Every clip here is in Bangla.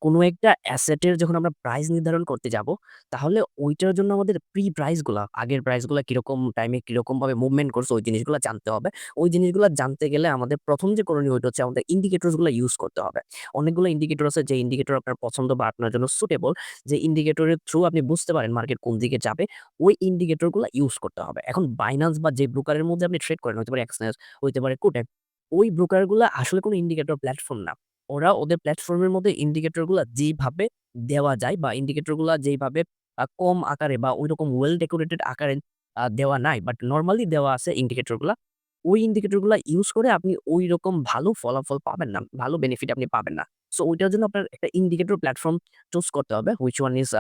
কোনো একটা অ্যাসেটের যখন আমরা প্রাইস নির্ধারণ করতে যাব, তাহলে ওইটার জন্য আমাদের প্রাইস গুলা, আগের প্রাইস গুলা কিরকম টাইমে কিরকমভাবে মুভমেন্ট করছে ওই জিনিসগুলা জানতে হবে। ওই জিনিসগুলা জানতে গেলে আমাদের ১ম যে করণীয় ওইটা হচ্ছে আমাদের ইন্ডিকেটরস গুলা ইউজ করতে হবে। অনেকগুলো ইন্ডিকেটর আছে যে ইন্ডিকেটর আপনার পছন্দ বা আপনার জন্য সুটেবল, যে ইন্ডিকেটরের থ্রু আপনি বুঝতে পারেন মার্কেট কোন দিকে যাবে, ওই ইন্ডিকেটর গুলা ইউজ করতে হবে। এখন Binance বা যে ব্রোকারের মধ্যে আপনি ট্রেড করেন, হইতে পারে Exness, হইতে পারে Kotak, ওই ব্রোকার গুলা আসলে কোনো ইন্ডিকেটর প্ল্যাটফর্ম না। ওরা ওদের প্ল্যাটফর্মের মধ্যে ইন্ডিকেটর গুলা যেইভাবে দেওয়া যায় বা ইন্ডিকেটর গুলা যেইভাবে কম আকারে বা ঐরকম ওয়েল ডেকোরেটেড আকারে দেওয়া নাই। বাট নরমালি দেওয়া আছে ইন্ডিকেটর গুলা। ওই ইন্ডিকেটর গুলা ইউজ করে আপনি ঐরকম ভালো ফলাফল পাবেন না। ভালো বেনিফিট আপনি পাবেন না। সো ওইটার জন্য আপনার একটা ইন্ডিকেটর প্ল্যাটফর্ম চুজ করতে হবে। which one is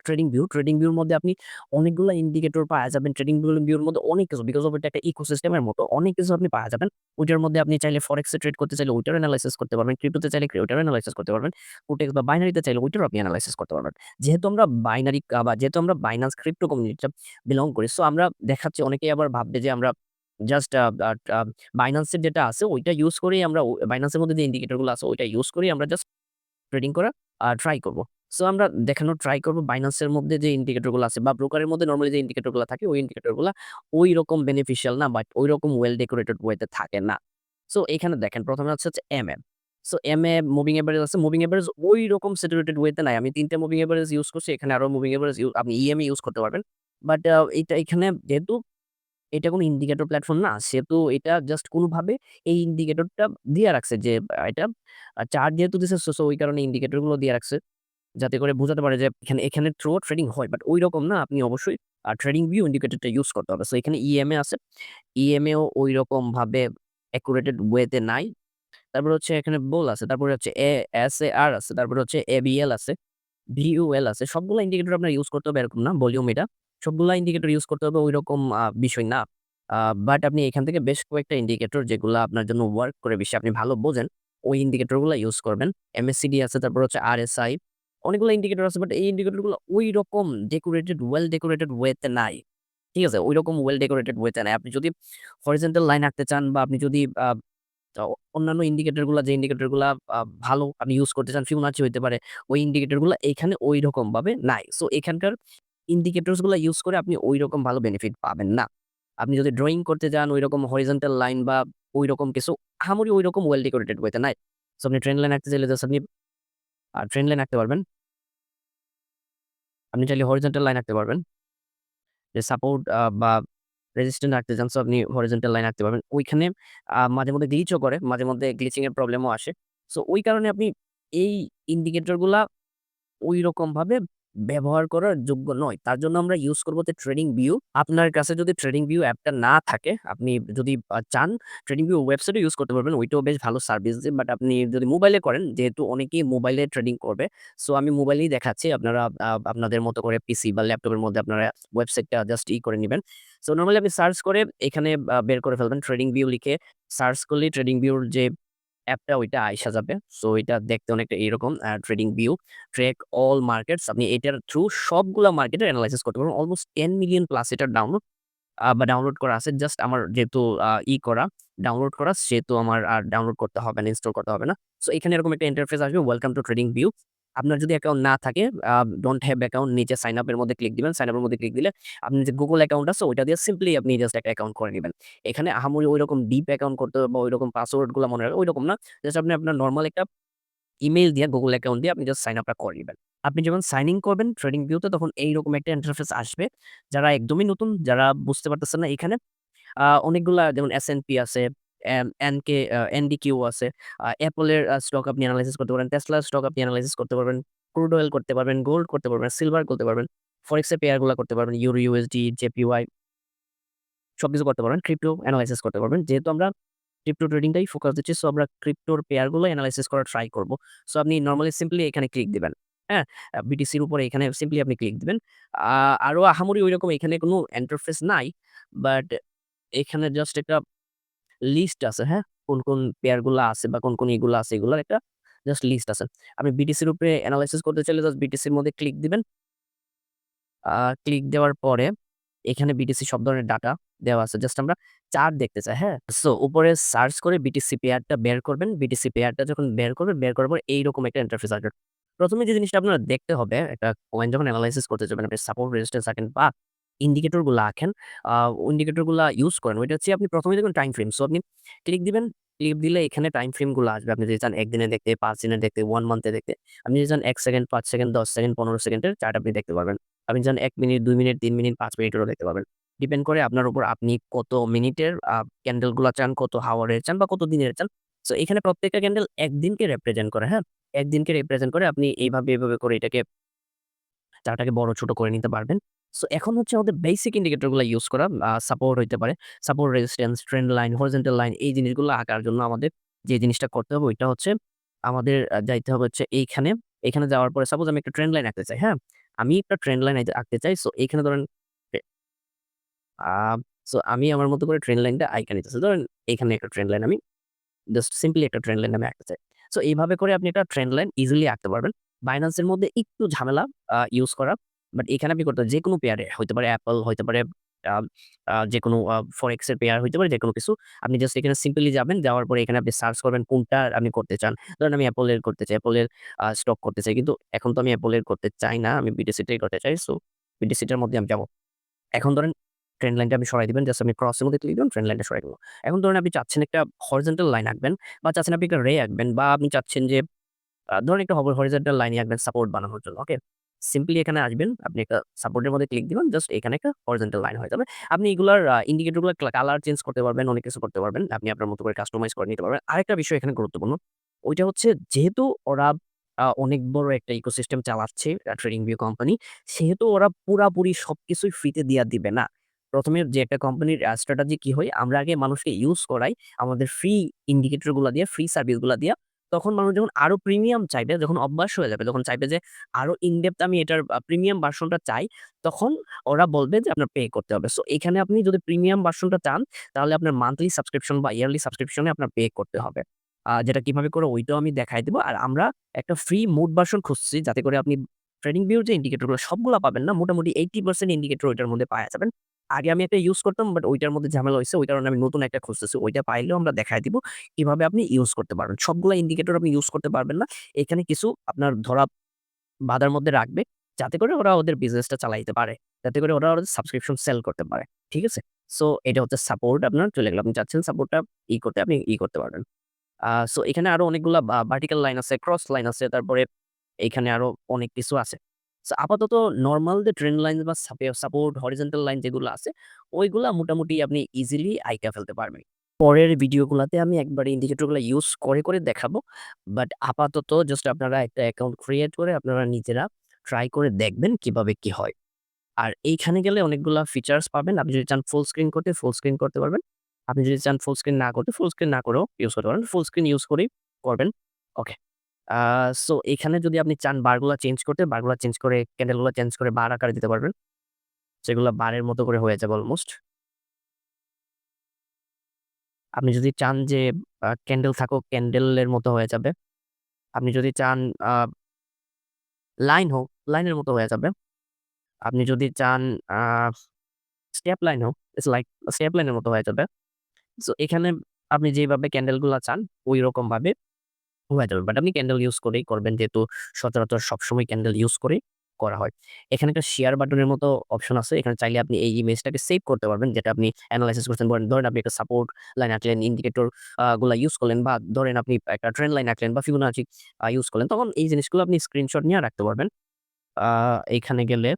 TradingView। TradingView এর মধ্যে আপনি অনেকগুলা ইন্ডিকেটর পাওয়া যাবেন। TradingView এর মধ্যে অনেক কিছু, বিকজ অফ এটা একটা ইকোসিস্টেম এর মতো অনেক কিছু আপনি পাওয়া যাবেন। ওইটার মধ্যে আপনি চাইলে ফরেক্স এ ট্রেড করতে চাইলে ওইটার এনালাইসিস করতে পারবেন। ক্রিপ্টোতে চাইলে ওইটার এনালাইসিস করতে পারবেন। কোটেক্স বা বাইনারিতে চাইলে ওইটারও আপনি এনালাইসিস করতে পারবেন। যেহেতু আমরা বাইনারি বা যেহেতু আমরা Binance ক্রিপ্টো কমিউনিটিতে বিলং করি, সো আমরা দেখাচ্ছি, অনেকেই আবার ভাববে যে আমরা জাস্ট Binance এর যেটা আছে ওইটা ইউজ করেই আমরা Binance এর মধ্যে যে ইন্ডিকেটর গুলো আছে ওইটা ইউজ করেই আমরা জাস্ট ট্রেডিং করা ট্রাই করব। সো আমরা দেখানোর ট্রাই করব Binance এর মধ্যে যে ইন্ডিকেটর গুলো আছে বা ব্রোকারের মধ্যে নরমালি যে ইন্ডিকেটর গুলা থাকে, ওই ইন্ডিকেটর গুলা ঐরকম বেনিফিশিয়াল না, বাট ঐরকম ওয়েল ডেকোরেটেড ওয়েতে থাকে না। সো এখানে দেখেন ১ম এ হচ্ছে MA. So MA moving average আছে। মুভিং এভারেজ ঐরকম স্যাচুরেটেড ওয়েতে নাই। আমি ৩ টা মুভিং এভারেজ ইউজ করছি। এখানে আরো মুভিং এভারেজ আপনি ইএমএ ইউজ করতে পারবেন। বাট এইটা এখানে যেহেতু এটা কোনো ইন্ডিকেটর প্ল্যাটফর্ম না, সেহেতু এটা জাস্ট কোনভাবে এই ইন্ডিকেটরটা দিয়ে রাখছে যে এটা চার্ট যেহেতু দিছে, সো ওই কারণে ইন্ডিকেটর গুলো দিয়ে রাখছে। যাতে করে বোঝাতে পারে যে এখানের থ্রু ট্রেডিং হয়। বাট ঐরকম না, আপনি অবশ্যই ট্রেডিং ভিউ ইন্ডিকেটরটা ইউজ করতে হবে। সো এখানে ইএমএ আছে। ইএমএ ও ঐরকমভাবে অ্যাকুরেটেড ওয়েতে নাই। তারপরে হচ্ছে এখানে বোল আছে। তারপরে হচ্ছে এসএআর আছে। তারপরে হচ্ছে এবিএল আছে, ভিইউএল আছে। সবগুলা ইন্ডিকেটর আপনার ইউজ করতে হবে এরকম না, ভলিউম এটা। সবগুলা ইন্ডিকেটর ইউজ করতে হবে ঐরকম বিষয় না। আ বাট আপনি এখান থেকে বেশ কয়েকটা ইন্ডিকেটর যেগুলা আপনার জন্য ওয়ার্ক করে বেশি, আপনি ভালো বোঝেন, ওই ইন্ডিকেটর গুলা ইউজ করবেন। এমএসসিডি আছে, তারপর হচ্ছে আরএসআই। অনেকগুলো ইন্ডিকেটর আছে, বাট এই ইন্ডিকেটর গুলো ঐরকম ডেকোরেটেড, ওয়েল ডেকোরেটেড ওয়েতে নাই। ঠিক আছে? ঐরকম ওয়েল ডেকোরেটেড ওয়েতে নাই। আপনি যদি হরিজন্টাল লাইন আঁকতে চান বা আপনি যদি আ অন্যান্য ইন্ডিকেটর গুলা, যে ইন্ডিকেটর গুলা ভালো আপনি ইউজ করতে চান, ফিবোনাচি হইতে পারে, ওই ইন্ডিকেটর গুলা এইখানে ঐরকমভাবে নাই। সো এখানকার ইন্ডিকেটরস গুলা ইউজ করে আপনি ঐরকম ভালো বেনিফিট পাবেন না। আপনি যদি ড্রয়িং করতে যান ঐরকম হরিজন্টাল লাইন বা ঐরকম কিছু আহামরি ঐরকম ওয়েল ডেকোরেটেড ওয়েতে নাই। সো আপনি ট্রেন্ড লাইন আঁকতে চাইলে জাস্ট আপনি ট্রেন্ড লাইন আঁকতে পারবেন। আপনি চাইলে হরিজন্টাল লাইন আঁকতে পারবেন। যে সাপোর্ট বা রেজিস্ট্যান্ট আঁকতে চান, সো আপনি হরিজন্টাল লাইন আঁকতে পারবেন। ওইখানে মাঝে মধ্যে গ্লিচও করে, মাঝে মধ্যে গ্লিচিং এর প্রবলেমও আসে। সো ওই কারণে আপনি এই ইন্ডিকেটর গুলা ঐরকমভাবে ব্যবহার করার যোগ্য নয়। তার জন্য আমরা ইউজ করব হচ্ছে TradingView। আপনার কাছে যদি TradingView অ্যাপটা না থাকে, আপনি যদি চান TradingView ওয়েবসাইটও ইউজ করতে পারবেন। ওইটাও বেশ ভালো সার্ভিস দেয়। বাট আপনি যদি মোবাইলে করেন, যেহেতু অনেকেই মোবাইলে ট্রেডিং করবে, সো আমি মোবাইলেই দেখাচ্ছি। আপনারা আপনাদের মতো করে পিসি বা ল্যাপটপের মধ্যে আপনারা ওয়েবসাইটটা জাস্ট করে নিবেন। সো নরমালি আপনি সার্চ করে এখানে বের করে ফেলবেন। TradingView লিখে সার্চ করলেই TradingView র যে অ্যাপটা ওইটা আইসা যাবে। সো এটা দেখতে অনেকটা এরকম TradingView, ট্র্যাক অল মার্কেটস। আপনি এটার থ্রু সবগুলা মার্কেটের এনালাইসিস করতে পারবেন। অলমোস্ট 10 মিলিয়ন প্লাস এটার ডাউনলোড বা ডাউনলোড করা আছে। জাস্ট আমার যেহেতু করা, ডাউনলোড করা, সেহেতু আমার আর ডাউনলোড করতে হবে না, ইনস্টল করতে হবে না। সো এখানে এরকম একটা ইন্টারফেস আসবে, ওয়েলকাম টু TradingView। আপনার যদি অ্যাকাউন্ট না থাকে, ডোন্ট হ্যাভ অ্যাকাউন্ট, নিচে সাইন আপ এর মধ্যে ক্লিক দিবেন। সাইন আপ এর মধ্যে ক্লিক দিলে আপনি যে Google অ্যাকাউন্ট আছে ওইটা দিয়ে সিম্পলি আপনি জাস্ট একটা অ্যাকাউন্ট করে নিবেন। এখানে আহামরি ঐরকম ডিপ অ্যাকাউন্ট করতে হবে বা ঐরকম পাসওয়ার্ড গুলা মনে রাখা ঐরকম না। জাস্ট আপনি আপনার নরমাল একটা ইমেইল দিয়ে Google অ্যাকাউন্ট দিয়ে আপনি জাস্ট সাইন আপটা করে নিবেন। আপনি যখন সাইন ইন করবেন TradingView তে, তখন এইরকম একটা ইন্টারফেস আসবে। যারা একদমই নতুন, যারা বুঝতে পারতেছেন না, এখানে অনেকগুলা যেমন S&P আছে, NDQ আছে, Apple এর স্টক আপনি এনালাইসিস করতে পারেন, Tesla র স্টক আপনি এনালাইসিস করতে পারবেন, ক্রুড অয়েল করতে পারবেন, গোল্ড করতে পারবেন, সিলভার করতে পারবেন, ফরেক্স এর পেয়ার গুলা করতে পারবেন, ইউরো, USD, JPY সবকিছু করতে পারবেন। ক্রিপ্টো এনালাইসিস করতে পারবেন। যেহেতু আমরা ক্রিপ্টো ট্রেডিং টাই ফোকাস দিচ্ছি, সো আমরা ক্রিপ্টোর পেয়ার গুলো এনালাইসিস করার ট্রাই করব। সো আপনি নরমালি সিম্পলি এখানে ক্লিক দিবেন। হ্যাঁ? BTC র উপরে এখানে সিম্পলি আপনি ক্লিক দিবেন। আরো আহামরি ঐরকম এখানে কোনো ইন্টারফেস নাই। বাট এখানে জাস্ট একটা লিস্ট আছে, হ্যাঁ? কোন পেয়ার গুলা আছে বা কোন ইগুলা আছে, এগুলার একটা জাস্ট লিস্ট আছে। আপনি BTC র উপরে এনালাইসিস করতে চাইলে জাস্ট BTC র মধ্যে ক্লিক দিবেন। আ ক্লিক দেওয়ার পরে এখানে BTC সব ধরনের ডাটা দেওয়া আছে। জাস্ট আমরা চার্ট দেখতে চাই, হ্যাঁ? সো উপরে সার্চ করে BTC পেয়ারটা বের করবেন। BTC পেয়ারটা যখন বের করবেন, বের করার পর এইরকম একটা ইন্টারফেস আসবে। প্রথমে যে জিনিসটা আপনার দেখতে হবে একটা কয়েন যখন এনালাইসিস করতে যাবেন আপনি সাপোর্ট রেজিস্ট্যান্স আঁকেন বা ইন্ডিকেটর গুলা আঁকেন, আ ইন্ডিকেটর গুলা ইউজ করেন। ওইটা হচ্ছে আপনি প্রথমেই দেখবেন টাইম ফ্রেম। সো আপনি ক্লিক দিবেন। ক্লিক দিলে এখানে টাইম ফ্রেম গুলা আসবে। আপনি যদি চান ১ দিনে দেখতে, ৫ দিনে দেখতে, 1 মান্থ এ দেখতে। আপনি যদি চান ১ সেকেন্ড, ৫ সেকেন্ড, ১০ সেকেন্ড, ১৫ সেকেন্ডের চার্ট আপনি দেখতে পারবেন। আপনি চান ১ মিনিট, ২ মিনিট, ৩ মিনিট, ৫ মিনিটেরও দেখতে পারবেন। ডিপেন্ড করে আপনার উপর আপনি কত মিনিটের ক্যান্ডেল গুলা চান, কত হাওয়ারের চান বা কত দিনের চান। সো এখানে প্রত্যেকটা ক্যান্ডেল ১ দিনকে রিপ্রেজেন্ট করে, হ্যাঁ? ১ দিনকে রিপ্রেজেন্ট করে আপনি এভাবে করে এটাকে চার্টটাকে বড় ছোট করে নিতে পারবেন। সো এখন হচ্ছে আমাদের বেসিক ইন্ডিকেটর গুলা ইউজ করা। সাপোর্ট হইতে পারে। Support, resistance, trend line, horizontal line এই জিনিসগুলো আঁকার জন্য আমাদের যে জিনিসটা করতে হবে ওইটা হচ্ছে আমাদের যাইতে হবে হচ্ছে এইখানে। এখানে যাওয়ার পরে সাপোজ আমি একটা ট্রেন্ড লাইন আঁকতে চাই, হ্যাঁ? আমি একটা ট্রেন্ড লাইন আঁকতে চাই। সো এইখানে ধরেন এ আ সো আমি আমার মতো করে ট্রেন্ড লাইনটা আইকা নিতেছি। ধরেন এইখানে একটা ট্রেন্ড লাইন আমি জাস্ট সিম্পলি একটা ট্রেন্ড লাইন আমি আঁকতে চাই। সো এইভাবে করে আপনি একটা ট্রেন্ড লাইন ইজিলি আঁকতে পারবেন। Binance এর মধ্যে একটু ঝামেলা ইউজ করা। বাট এখানে আপনি করতে যেকোনো পেয়ারে হইতে পারে Apple, হইতে পারে আ আ যেকোনো ফরেক্স এর পেয়ার হইতে পারে যেকোনো কিছু। আপনি জাস্ট এখানে সিম্পলি যাবেন। যাওয়ার পরে এখানে আপনি সার্চ করবেন কোনটা আপনি করতে চান। ধরেন আমি Apple এর করতে চাই। Apple এর স্টক করতে চাই। কিন্তু এখন তো আমি Apple এর করতে চাই না। আমি BTC টাই করতে চাই। সো BTC টার মধ্যে আমি যাবো। এখন ধরেন ট্রেন্ড লাইনটা আপনি সরাই দিবেন। জাস্ট আপনি ক্রস এর মধ্যে ক্লিক দিবেন, ট্রেন্ড লাইনটা সরাই দিল। এখন ধরেন আপনি চাচ্ছেন একটা হরিজন্টাল লাইন আঁকবেন বা চাচ্ছেন আপনি একটা রে আঁকবেন বা আপনি চাচ্ছেন যে ধরুন একটা হরিজন্টাল লাইনই আঁকবেন সাপোর্ট বানানোর জন্য। ওকে? সিম্পলি এখানে আসবেন। আপনি একটা সাপোর্ট এর মধ্যে ক্লিক দিবেন। জাস্ট এখানে একটা হরিজন্টাল লাইন হয়ে যাবে। আপনি এগুলার ইন্ডিকেটর গুলার কালার চেঞ্জ করতে পারবেন, অনেক কিছু করতে পারবেন। আপনি আপনার মতো করে কাস্টমাইজ করে নিতে পারবেন। আরেকটা বিষয় এখানে গুরুত্বপূর্ণ। ওইটা হচ্ছে যেহেতু ওরা অনেক বড় একটা ইকোসিস্টেম চালাচ্ছে ট্রেডিং ভিউ কোম্পানি, সেহেতু ওরা পুরাপুরি সবকিছুই ফ্রিতে দিয়া দিবে না। ১ম এ যে একটা কোম্পানির স্ট্র্যাটেজি কি হয়, আমরা আগে মানুষকে ইউজ করাই আমাদের ফ্রি ইন্ডিকেটর গুলা দিয়ে, ফ্রি সার্ভিস গুলা দিয়া। তখন মানুষ যখন আরো প্রিমিয়াম চাইবে, যখন অভ্যাস হয়ে যাবে, যখন চাইবে যে আরো ইন ডেপথ আমি এটার প্রিমিয়াম ভার্সনটা চাই, তখন ওরা বলবে যে আপনার পে করতে হবে। সো এখানে আপনি যদি প্রিমিয়াম ভার্সনটা চান, তাহলে আপনার মান্থলি সাবস্ক্রিপশন বা ইয়ারলি সাবস্ক্রিপশন এ আপনার পে করতে হবে। যেটা কিভাবে করে ওইটাও আমি দেখায় দিব। আর আমরা একটা ফ্রি মুড ভার্সন খুঁজছি যাতে করে আপনি ট্রেডিং ভিউর যে ইন্ডিকেটর গুলো সবগুলা পাবেন না। মোটামুটি 80% ইন্ডিকেটর ওইটার মধ্যে পাওয়া যাবেন। আগে আমি একটা ইউজ করতাম বাট ওইটার মধ্যে ঝামেলা হইছে। ওই কারণে আমি নতুন একটা খুঁজতেছি। ওইটা পাইলেও আমরা দেখায় দিব। কিভাবে আপনি ইউজ করতে পারবেন। সবগুলা ইন্ডিকেটর আপনি ইউজ করতে পারবেন না। এখানে কিছু আপনার ধরা বাঁধার মধ্যে রাখবে। যাতে করে ওরা ওদের বিজনেসটা চালাইতে পারে। যাতে করে ওরা ওদের সাবস্ক্রিপশন সেল করতে পারে। ঠিক আছে? সো এটা হচ্ছে সাপোর্ট আপনার চলে গেল। আপনি চাচ্ছেন সাপোর্টটা করতে আপনি করতে পারবেন। সো এখানে আরো অনেকগুলা ভার্টিক্যাল লাইন আছে, ক্রস লাইন আছে। তারপরে এইখানে আরো অনেক কিছু আছে। সো আপাতত নরমাল যে ট্রেন্ড লাইন বা সাপোর্ট, হরিজন্টাল লাইন যেগুলো আছে, ওইগুলা মোটামুটি আপনি ইজিলি আইকা ফেলতে পারবেন। পরের ভিডিওগুলাতে আমি একবারে ইন্ডিকেটর গুলা ইউজ করে দেখাবো। বাট আপাতত জাস্ট আপনারা একটা অ্যাকাউন্ট ক্রিয়েট করে আপনারা নিজেরা ট্রাই করে দেখবেন কিভাবে কি হয়। আর এইখানে গেলে অনেকগুলা ফিচার্স পাবেন। আপনি যদি চান ফুল স্ক্রিন করতে, ফুল স্ক্রিন করতে পারবেন। আপনি যদি চান ফুল স্ক্রিন না করতে, ফুল স্ক্রিন না করেও ইউজ করতে পারেন। ফুল স্ক্রিন ইউজ করেই করবেন। ওকে। আ সো এখানে যদি আপনি চান বারগুলা চেঞ্জ করতে, বারগুলা চেঞ্জ করে ক্যান্ডেল গুলা চেঞ্জ করে বার আকারে দিতে পারবেন। যেগুলা বারের মতো করে হয়ে যাবে অলমোস্ট। আপনি যদি চান যে ক্যান্ডেল থাকুক, ক্যান্ডেলের মতো হয়ে যাবে। আপনি যদি চান আ লাইন হোক, লাইনের মতো হয়ে যাবে। আপনি যদি চান আ স্টেপ লাইন হোক, ইটস লাইক স্টেপ লাইনের মতো হয়ে যাবে। সো এখানে আপনি যেভাবে ক্যান্ডেল গুলা চান, ঐরকম ভাবে হয়ে যাবে। বাট আপনি ক্যান্ডেল ইউজ করেই করবেন যেহেতু সচরাচর সবসময় ক্যান্ডেল ইউজ করেই করা হয়। এখানে একটা শেয়ার বাটনের মতো অপশন আছে। এখানে চাইলে আপনি এই ইমেজটাকে সেভ করতে পারবেন যেটা আপনি এনালাইসিস করছেন। ধরেন আপনি একটা সাপোর্ট লাইন আঁকলেন, ইন্ডিকেটর গুলা ইউজ করলেন বা ধরেন আপনি একটা ট্রেন্ড লাইন আঁকলেন বা ফিবোনাচি ইউজ করলেন। তখন এই জিনিসগুলো আপনি স্ক্রিনশট নিয়ে রাখতে পারবেন। আ এইখানে গেলে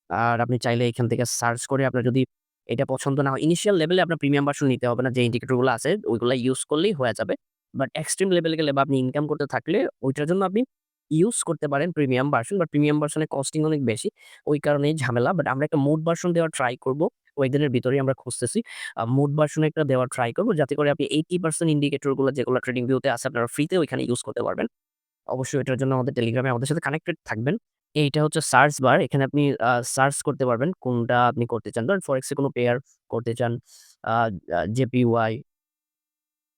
আর আপনি চাইলে এখান থেকে সার্চ করে আপনার যদি এটা পছন্দ না হয়, ইনিশিয়াল লেভেলে আপনার প্রিমিয়াম ভার্সন নিতে হবে না। যে ইন্ডিকেটর গুলো আছে ওইগুলা ইউজ করলেই হয়ে যাবে। বাট এক্সট্রিম লেভেলে গেলে বা আপনি ইনকাম করতে থাকলে ওইটার জন্য আপনি ইউজ করতে পারেন প্রিমিয়াম ভার্সন। বাট প্রিমিয়াম ভার্সনের কস্টিং অনেক বেশি। ওই কারণেই ঝামেলা। বাট আমরা একটা মুড ভার্সন দেওয়ার ট্রাই করব। কয়েকদিনের ভিতরেই আমরা খুঁজতেছি। মুড ভার্সন একটা দেওয়ার ট্রাই করব যাতে করে আপনি 80% ইন্ডিকেটর গুলো যেগুলো ট্রেডিং ভিউতে আছে আপনারা ফ্রিতে ওইখানে ইউজ করতে পারবেন। অবশ্যই এটার জন্য আমাদের টেলিগ্রামে আমাদের সাথে কানেক্টেড থাকবেন। এইটা হচ্ছে সার্চ বার। এখানে আপনি সার্চ করতে পারবেন কোনটা আপনি করতে চান। ধরেন ফরেক্স এ কোন পেয়ার করতে চান, আ আ জেপিওয়াই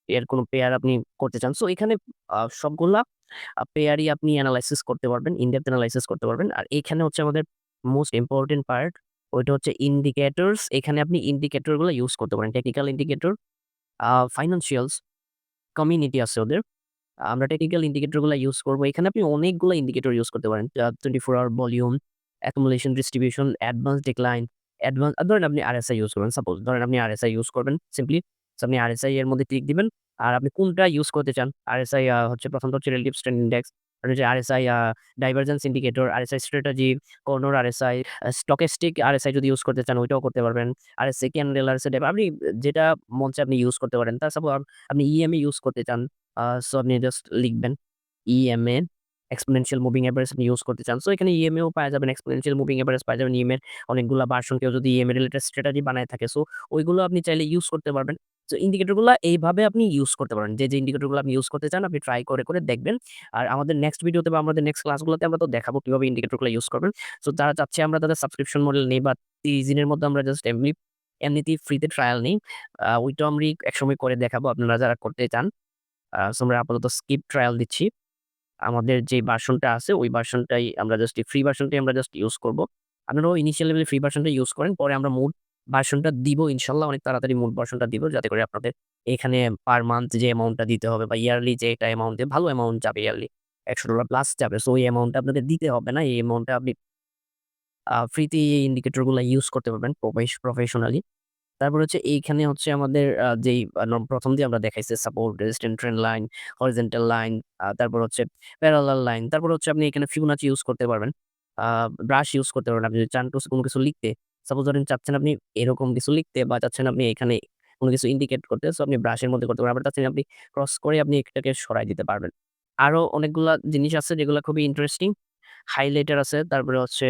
এর কোন পেয়ার আপনি করতে চান। সো এখানে সবগুলা পেয়ারই আপনি এনালাইসিস করতে পারবেন। ইন-ডেপথ এনালাইসিস করতে পারবেন। আর এইখানে হচ্ছে আমাদের মোস্ট ইম্পোর্টেন্ট পার্ট ওইটা হচ্ছে ইন্ডিকেটরস। এখানে আপনি ইন্ডিকেটর গুলো ইউজ করতে পারেন। টেকনিক্যাল ইন্ডিকেটর, ফাইন্যান্সিয়ালস, কমিউনিটি আছে ওদের। আমরা টেকনিক্যাল ইন্ডিকেটর গুলা ইউজ করব। এখানে আপনি অনেকগুলা ইন্ডিকেটর ইউজ করতে পারেন। 24 hour volume, accumulation distribution, advance decline, ধরেন আপনি RSI ইউজ করবেন। সাপোজ ধরেন আপনি RSI ইউজ করবেন সিম্পলি। সো আপনি RSI এর মধ্যে ক্লিক দিবেন। আর আপনি কোনটা ইউজ করতে চান। RSI হচ্ছে প্রথমত হচ্ছে রিলেটিভ স্ট্রেংথ ইনডেক্স, আর হচ্ছে RSI divergence indicator, RSI strategy, corner RSI, স্টকেস্টিক RSI যদি ইউজ করতে চান ওইটাও করতে পারবেন। RSI ক্যান্ডেল, RSI আপনি যেটা মন চায় আপনি ইউজ করতে পারেন। সাপোজ আপনি EMA ইউজ করতে চান। সো আপনি জাস্ট লিখবেন EMA, এক্সপোনেনশিয়াল মুভিং এভারেজ আপনি ইউজ করতে চান। সো এখানে EMA ও পাওয়া যাবেন, এক্সপোনেনশিয়াল মুভিং এভারেজ পাওয়া যাবেন। EMA এর অনেকগুলা ভার্সন, কেউ যদি EMA রিলেটেড স্ট্র্যাটেজি বানায় থাকে, সো ওইগুলো আপনি চাইলে ইউজ করতে পারবেন। সো ইন্ডিকেটর গুলা এইভাবে আপনি ইউজ করতে পারেন। যে ইন্ডিকেটর গুলো আপনি ইউজ করতে চান আপনি ট্রাই করে দেখবেন। আর আমাদের নেক্সট ভিডিওতে বা আমাদের নেক্সট ক্লাসগুলোতে আমরা তো দেখাবো কিভাবে ইন্ডিকেটর গুলা ইউজ করবেন। সো যারা চাচ্ছে আমরা তাদের সাবস্ক্রিপশন মডেল নেই বা 30 দিনের মধ্যে আমরা জাস্ট এমনিতেই ফ্রিতে ট্রায়াল নেই। ওইটাও আমি একসময় করে দেখাবো আপনারা যারা করতে চান। সো আমরা আপাতত স্কিপ ট্রায়াল দিচ্ছি। আমাদের যে ভার্সনটা আছে ওই ভার্সনটাই আমরা জাস্ট ফ্রি ভার্সনটাই আমরা জাস্ট ইউজ করব। আপনারাও ইনিশিয়াল লেভেলে ফ্রি ভার্সনটা ইউজ করেন। পরে আমরা মুড ভার্সনটা দিব ইনশাআল্লাহ, অনেক তাড়াতাড়ি মুড ভার্সনটা দিব। যাতে করে আপনাদের এখানে পার মান্থ যে অ্যামাউন্টটা দিতে হবে বা ইয়ারলি যে একটা অ্যামাউন্ট ভালো অ্যামাউন্ট যাবে, ইয়ারলি $100 প্লাস যাবে। সো ওই অ্যামাউন্টটা আপনাদের দিতে হবে না। এই অ্যামাউন্টটা আপনি ফ্রিতে এই ইন্ডিকেটর গুলা ইউজ করতে পারবেন প্রফেশনালি। তারপর হচ্ছে এইখানে হচ্ছে আমাদের যেই ১ম দিয়ে আমরা দেখাইছি support, resistant trend line, horizontal line, তারপর হচ্ছে প্যারালাল লাইন। তারপর হচ্ছে আপনি এখানে ফিবোনাচি ইউজ করতে পারবেন। আ ব্রাশ ইউজ করতে পারবেন। আপনি যদি চান কোনো কিছু লিখতে, সাপোজ ধরেন চাচ্ছেন আপনি এরকম কিছু লিখতে বা চাচ্ছেন আপনি এখানে কোনো কিছু ইন্ডিকেট করতে, সো আপনি ব্রাশের মধ্যে করতে পারেন। আবার চাচ্ছেন আপনি ক্রস করে আপনি এটাকে সরায় দিতে পারবেন। আরো অনেকগুলা জিনিস আছে যেগুলা খুবই ইন্টারেস্টিং। হাইলাইটার আছে, তারপরে হচ্ছে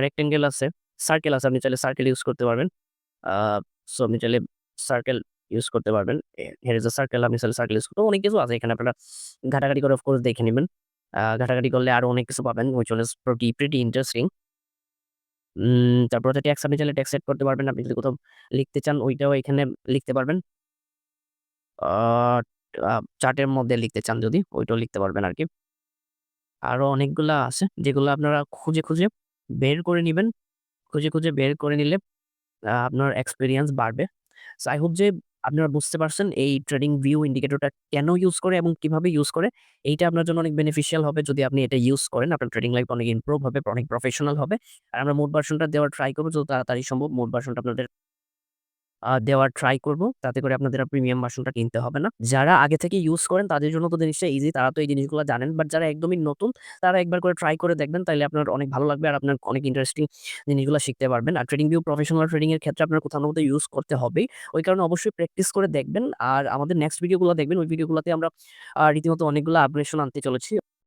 রেক্টেঙ্গেল আছে, সার্কেল আছে। আপনি চাইলে সার্কেল ইউজ করতে পারবেন। আ সো আপনি চাইলে সার্কেল ইউজ করতে পারবেন। here is a circle, আপনি চাইলে সার্কেল ইউজ করতে অনেক কিছু আছে এখানে, আপনারা ঘাটাঘাটি করে অফ কোর্স দেখে নিবেন। ঘাটাঘাটি করলে আরো অনেক কিছু পাবেন which one is pretty interesting। তারপর হচ্ছে টেক্সট, আপনি চাইলে টেক্সট সেট করতে পারবেন। আপনি যদি কোথাও লিখতে চান ওইটাও এখানে লিখতে পারবেন। আ আ চার্টের মধ্যে লিখতে চান যদি ওইটাও লিখতে পারবেন আরকি। আরো অনেকগুলা আছে যেগুলো আপনারা খুঁজে বের করে নিবেন। খুঁজে বের করে নিলে আপনার এক্সপেরিয়েন্স বাড়বে। সো আই হোপ যে আপনারা বুঝতে পারছেন এই ট্রেডিং ভিউ ইন্ডিকেটরটা কেন ইউজ করে এবং কিভাবে ইউজ করে। এইটা আপনার জন্য অনেক বেনিফিশিয়াল হবে যদি আপনি এটা ইউজ করেন। আপনার ট্রেডিং লাইফ অনেক ইমপ্রুভ হবে, অনেক প্রফেশনাল হবে। আর আমরা মোড ভার্সনটা দেওয়ার ট্রাই করব যত তাড়াতাড়ি সম্ভব। মোড ভার্সনটা আপনাদের দেওয়ার ট্রাই করব। তাতে করে আপনাদের আর প্রিমিয়াম ভার্সনটা কিনতে হবে না। যারা আগে থেকে ইউজ করেন তাদের জন্য তো জিনিসটা ইজি। তারা তো এই জিনিসগুলো জানেন। বাট যারা একদমই নতুন তারা একবার করে ট্রাই করে দেখবেন। তাইলে আপনার অনেক ভালো লাগবে আর আপনার অনেক ইন্টারেস্টিং জিনিসগুলো শিখতে পারবেন। আর ট্রেডিং ভিউ প্রফেশনাল ট্রেডিং এর ক্ষেত্রে আপনার কোথাও না কোথাও ইউজ করতে হবেই। ওই কারণে অবশ্যই প্র্যাকটিস করে দেখবেন। আর আমাদের নেক্সট ভিডিওগুলো দেখবেন। ওই ভিডিওগুলোতে আমরা রীতিমতো অনেকগুলো আপগ্রেডশন আনতে চলেছি।